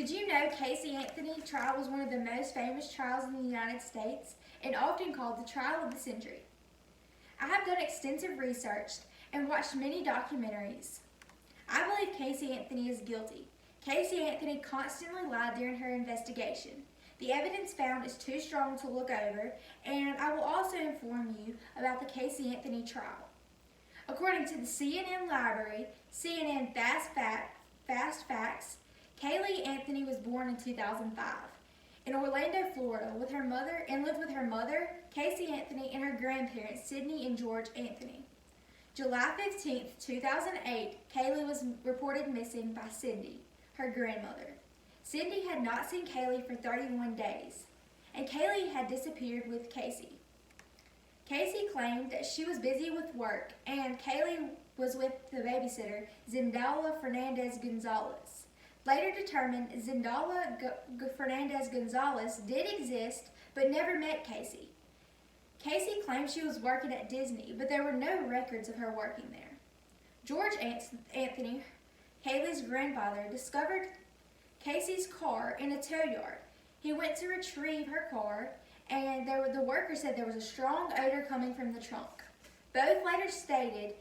Did you know Casey Anthony trial was one of the most famous trials in the United States and often called the trial of the century? I have done extensive research and watched many documentaries. I believe Casey Anthony is guilty. Casey Anthony constantly lied during her investigation. The evidence found is too strong to look over, and I will also inform you about the Casey Anthony trial. According to the CNN Library, CNN Fast Facts, Caylee Anthony was born in 2005 in Orlando, Florida, with her mother and lived with her mother, Casey Anthony, and her grandparents, Sydney and George Anthony. July 15, 2008, Caylee was reported missing by Cindy, her grandmother. Cindy had not seen Caylee for 31 days, and Caylee had disappeared with Casey. Casey claimed that she was busy with work, and Caylee was with the babysitter, Zindala Fernandez Gonzalez. Later determined Zindala Fernandez Gonzalez did exist, but never met Casey. Casey claimed she was working at Disney, but there were no records of her working there. George Anthony, Caylee's grandfather, discovered Casey's car in a tow yard. He went to retrieve her car, and the worker said there was a strong odor coming from the trunk. Both later stated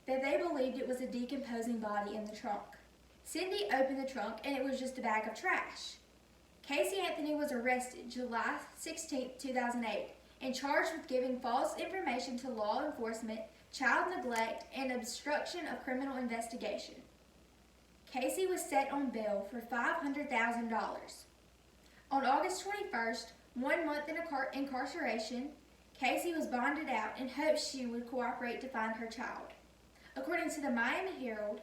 that they believed it was a decomposing body in the trunk. Cindy opened the trunk, and it was just a bag of trash. Casey Anthony was arrested July 16, 2008, and charged with giving false information to law enforcement, child neglect, and obstruction of criminal investigation. Casey was set on bail for $500,000. On August 21st, 1 month in incarceration, Casey was bonded out in hopes she would cooperate to find her child. According to the Miami Herald,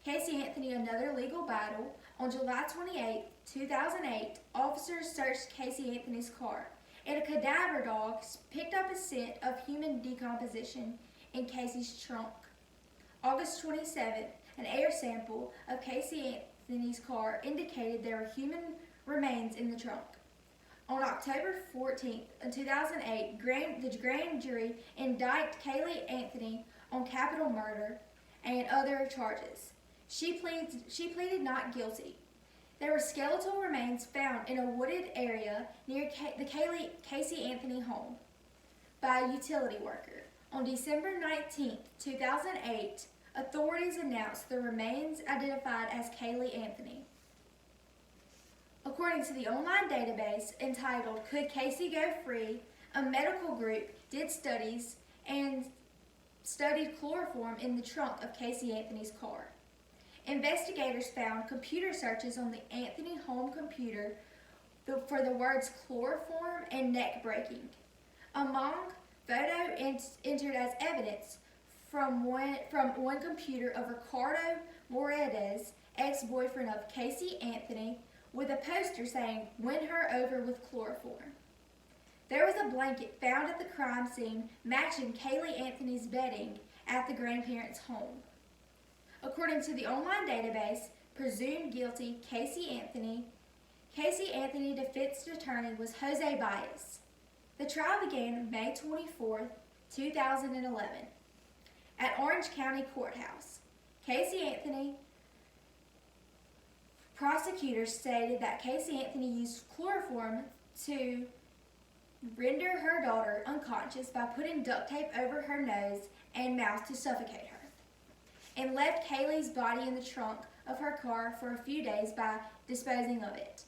Casey Anthony, another legal battle, on July 28, 2008, officers searched Casey Anthony's car, and a cadaver dog picked up a scent of human decomposition in Casey's trunk. August 27th, an air sample of Casey Anthony's car indicated there were human remains in the trunk. On October 14, 2008, the grand jury indicted Caylee Anthony on capital murder and other charges. She pleaded not guilty. There were skeletal remains found in a wooded area near the Casey Anthony home by a utility worker. On December 19, 2008, authorities announced the remains identified as Caylee Anthony. According to the online database entitled Could Casey Go Free?, a medical group did studies and studied chloroform in the trunk of Casey Anthony's car. Investigators found computer searches on the Anthony home computer for the words chloroform and neck breaking. Among photo entered as evidence from one computer of Ricardo Moredes, ex-boyfriend of Casey Anthony, with a poster saying, "Win her over with chloroform." There was a blanket found at the crime scene matching Caylee Anthony's bedding at the grandparents' home. According to the online database, presumed guilty Casey Anthony defense attorney was Jose Baez. The trial began May 24, 2011, at Orange County Courthouse. Casey Anthony prosecutors stated that Casey Anthony used chloroform to render her daughter unconscious by putting duct tape over her nose and mouth to suffocate her, and left Caylee's body in the trunk of her car for a few days by disposing of it.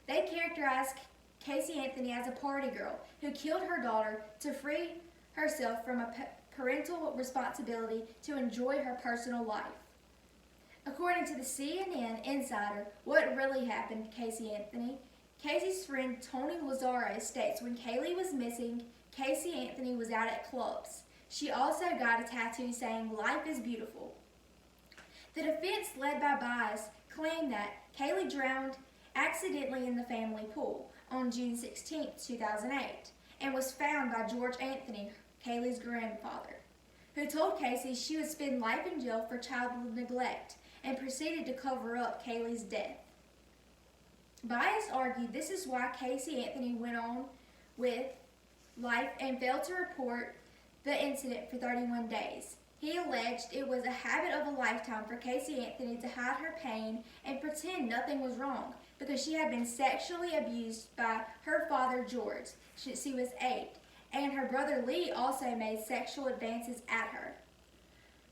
They characterized Casey Anthony as a party girl who killed her daughter to free herself from a parental responsibility to enjoy her personal life. According to the CNN Insider, what really happened to Casey Anthony? Casey's friend Tony Lazaro states when Caylee was missing, Casey Anthony was out at clubs. She also got a tattoo saying, "Life is beautiful." The defense, led by Baez, claimed that Caylee drowned accidentally in the family pool on June 16, 2008, and was found by George Anthony, Caylee's grandfather, who told Casey she would spend life in jail for child neglect and proceeded to cover up Caylee's death. Baez argued this is why Casey Anthony went on with life and failed to report the incident for 31 days. He alleged it was a habit of a lifetime for Casey Anthony to hide her pain and pretend nothing was wrong because she had been sexually abused by her father George since she was 8, and her brother Lee also made sexual advances at her.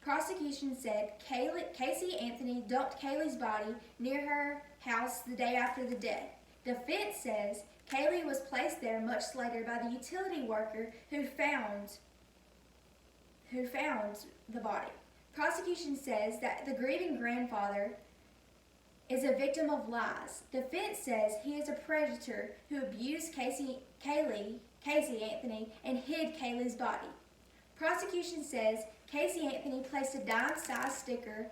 Prosecution said Casey Anthony dumped Kaylee's body near her house the day after the death. Defense says Kaylee was placed there much later by the utility worker who found the body. Prosecution says that the grieving grandfather is a victim of lies. Defense says he is a predator who abused Casey Anthony and hid Kaylee's body. Prosecution says Casey Anthony placed a dime-sized sticker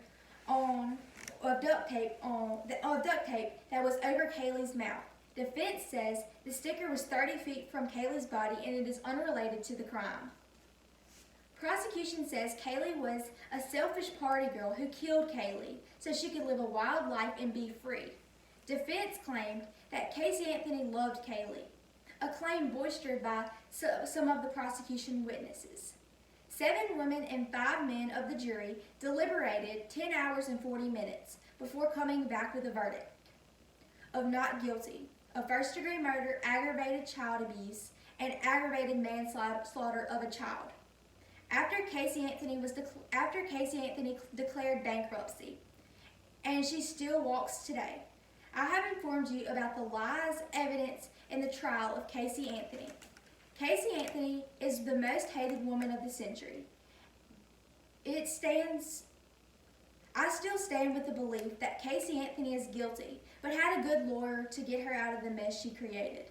of duct tape that was over Kaylee's mouth. Defense says the sticker was 30 feet from Kaylee's body and it is unrelated to the crime. Prosecution says Kaylee was a selfish party girl who killed Kaylee so she could live a wild life and be free. Defense claimed that Casey Anthony loved Kaylee, a claim bolstered by some of the prosecution witnesses. 7 women and 5 men of the jury deliberated 10 hours and 40 minutes before coming back with a verdict of not guilty of first-degree murder, aggravated child abuse, and aggravated manslaughter of a child. After Casey Anthony declared bankruptcy, and she still walks today. I have informed you about the lies, evidence, and the trial of Casey Anthony. Casey Anthony is the most hated woman of the century. I still stand with the belief that Casey Anthony is guilty, but had a good lawyer to get her out of the mess she created.